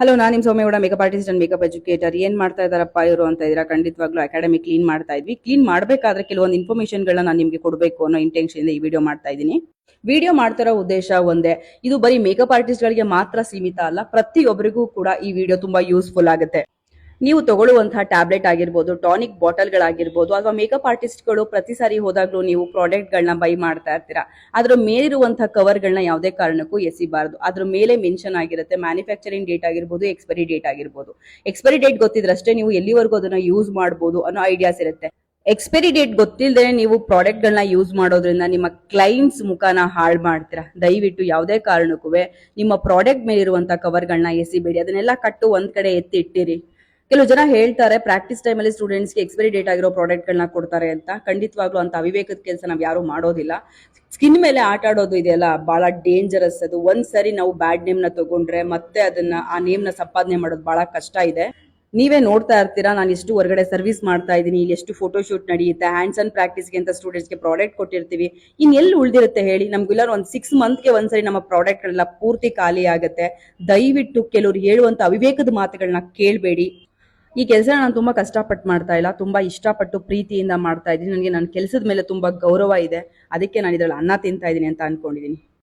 Hello, ನಾನು ನಿಮ್ಮ Soumya Gowda, makeup artist and makeup educator. ಏನ್ ಮಾಡ್ತಾ ಇದಾರಪ್ಪ ಇವರು ಅಂತ ಇದ್ದೀರಾ? ಖಂಡಿತವಾಗ್ಲೂ ಅಕಾಡೆಮಿ ಕ್ಲೀನ್ ಮಾಡ್ತಾ ಇದ್ವಿ. ಕ್ಲೀನ್ ಮಾಡಬೇಕಾದ್ರೆ ಕೆಲವೊಂದು ಇನ್ಫಾರ್ಮೇಶನ್ಗಳನ್ನ ನಾನು ನಿಮಗೆ ಕೊಡಬೇಕು ಅನ್ನೋ ಇಂಟೆನ್ಷನ್ ಇಂದ ಈ ವಿಡಿಯೋ ಮಾಡ್ತಾ ಇದ್ದೀನಿ. ವಿಡಿಯೋ ಮಾಡ್ತಿರೋ ಉದ್ದೇಶ ಒಂದೇ, ಇದು ಬರೀ ಮೇಕಪ್ ಆರ್ಟಿಸ್ಟ್ ಗಳಿಗೆ ಮಾತ್ರ ಸೀಮಿತ ಅಲ್ಲ, ಪ್ರತಿಯೊಬ್ಬರಿಗೂ ಕೂಡ ಈ ವಿಡಿಯೋ ತುಂಬಾ ಯೂಸ್ಫುಲ್ ಆಗುತ್ತೆ. ನೀವು ತಗೊಳ್ಳುವಂತಹ ಟ್ಯಾಬ್ಲೆಟ್ ಆಗಿರ್ಬೋದು, ಟಾನಿಕ್ ಬಾಟಲ್ಗಳಾಗಿರ್ಬೋದು, ಅಥವಾ ಮೇಕಪ್ ಆರ್ಟಿಸ್ಟ್ಗಳು ಪ್ರತಿ ಸಾರಿ ಹೋದಾಗ್ಲೂ ನೀವು ಪ್ರಾಡಕ್ಟ್ಗಳನ್ನ ಬೈ ಮಾಡ್ತಾ ಇರ್ತೀರಾ. ಅದ್ರ ಮೇಲಿರುವಂತಹ ಕವರ್ಗಳನ್ನ ಯಾವುದೇ ಕಾರಣಕ್ಕೂ ಎಸಿಬಾರದು. ಅದ್ರ ಮೇಲೆ ಮೆನ್ಷನ್ ಆಗಿರುತ್ತೆ ಮ್ಯಾನುಫ್ಯಾಕ್ಚರಿಂಗ್ ಡೇಟ್ ಆಗಿರ್ಬೋದು, ಎಕ್ಸ್ಪೈರಿ ಡೇಟ್ ಆಗಿರ್ಬೋದು. ಎಕ್ಸ್ಪೈರಿ ಡೇಟ್ ಗೊತ್ತಿದ್ರಷ್ಟೇ ನೀವು ಎಲ್ಲಿವರೆಗೂ ಅದನ್ನ ಯೂಸ್ ಮಾಡಬಹುದು ಅನ್ನೋ ಐಡಿಯಾಸ್ ಇರುತ್ತೆ. ಎಕ್ಸ್ಪೈರಿ ಡೇಟ್ ಗೊತ್ತಿಲ್ಲದೆ ನೀವು ಪ್ರಾಡಕ್ಟ್ ಗಳನ್ನ ಯೂಸ್ ಮಾಡೋದ್ರಿಂದ ನಿಮ್ಮ ಕ್ಲೈಂಟ್ಸ್ ಮುಖಾನ ಹಾಳು ಮಾಡ್ತೀರಾ. ದಯವಿಟ್ಟು ಯಾವುದೇ ಕಾರಣಕ್ಕೂ ನಿಮ್ಮ ಪ್ರಾಡಕ್ಟ್ ಮೇಲಿರುವಂತಹ ಕವರ್ಗಳನ್ನ ಎಸಿಬೇಡಿ. ಅದನ್ನೆಲ್ಲ ಕಟ್ಟು ಒಂದ್ ಕಡೆ ಎತ್ತಿ ಇಟ್ಟಿರಿ. ಕೆಲವು ಜನ ಹೇಳ್ತಾರೆ ಪ್ರಾಕ್ಟೀಸ್ ಟೈಮಲ್ಲಿ ಸ್ಟೂಡೆಂಟ್ಸ್ಗೆ ಎಕ್ಸ್ಪೈರಿ ಡೇಟ್ ಆಗಿರೋ ಪ್ರಾಡಕ್ಟ್ಗಳನ್ನ ಕೊಡ್ತಾರೆ ಅಂತ. ಖಂಡಿತವಾಗ್ಲೂ ಅಂತ ಅವಿವೇಕದ ಕೆಲಸ ನಾವು ಯಾರು ಮಾಡೋದಿಲ್ಲ. ಸ್ಕಿನ್ ಮೇಲೆ ಆಟ ಆಡೋದು ಇದೆಯಲ್ಲ, ಬಹಳ ಡೇಂಜರಸ್ ಅದು. ಒಂದ್ಸರಿ ನಾವು ಬ್ಯಾಡ್ ನೇಮ್ ನ ತಗೊಂಡ್ರೆ ಮತ್ತೆ ಅದನ್ನ ಆ ನೇಮ್ ನ ಸಂಪಾದನೆ ಮಾಡೋದು ಬಹಳ ಕಷ್ಟ ಇದೆ. ನೀವೇ ನೋಡ್ತಾ ಇರ್ತೀರಾ, ನಾನು ಎಷ್ಟು ಹೊರಗಡೆ ಸರ್ವಿಸ್ ಮಾಡ್ತಾ ಇದ್ದೀನಿ, ಇಲ್ಲಿ ಎಷ್ಟು ಫೋಟೋ ಶೂಟ್ ನಡೆಯುತ್ತೆ, ಹ್ಯಾಂಡ್ಸ್ ಅಂಡ್ ಪ್ರಾಕ್ಟೀಸ್ಗೆ ಅಂತ ಸ್ಟೂಡೆಂಟ್ಸ್ಗೆ ಪ್ರಾಡಕ್ಟ್ ಕೊಟ್ಟಿರ್ತೀವಿ. ಎಲ್ಲಿ ಉಳಿದಿರುತ್ತೆ ಹೇಳಿ? ನಮ್ಗೆಲ್ಲ ಒಂದು 6 ಮಂತ್ಗೆ ಒಂದ್ಸರಿ ನಮ್ಮ ಪ್ರಾಡಕ್ಟ್ಗಳೆಲ್ಲ ಪೂರ್ತಿ ಖಾಲಿ ಆಗುತ್ತೆ. ದಯವಿಟ್ಟು ಕೆಲವರು ಹೇಳುವಂತ ಅವಿವೇಕದ ಮಾತುಗಳನ್ನ ಕೇಳಬೇಡಿ. ಈ ಕೆಲಸ ನಾನು ತುಂಬಾ ಕಷ್ಟಪಟ್ಟು ಮಾಡ್ತಾ ಇಲ್ಲ, ತುಂಬಾ ಇಷ್ಟಪಟ್ಟು ಪ್ರೀತಿಯಿಂದ ಮಾಡ್ತಾ ಇದ್ದೀನಿ. ನನಗೆ ನನ್ನ ಕೆಲಸದ ಮೇಲೆ ತುಂಬಾ ಗೌರವ ಇದೆ. ಅದಕ್ಕೆ ನಾನು ಇದ್ರಲ್ಲಿ ಅನ್ನ ತಿಂತಾ ಇದ್ದೀನಿ ಅಂತ ಅನ್ಕೊಂಡಿದ್ದೀನಿ.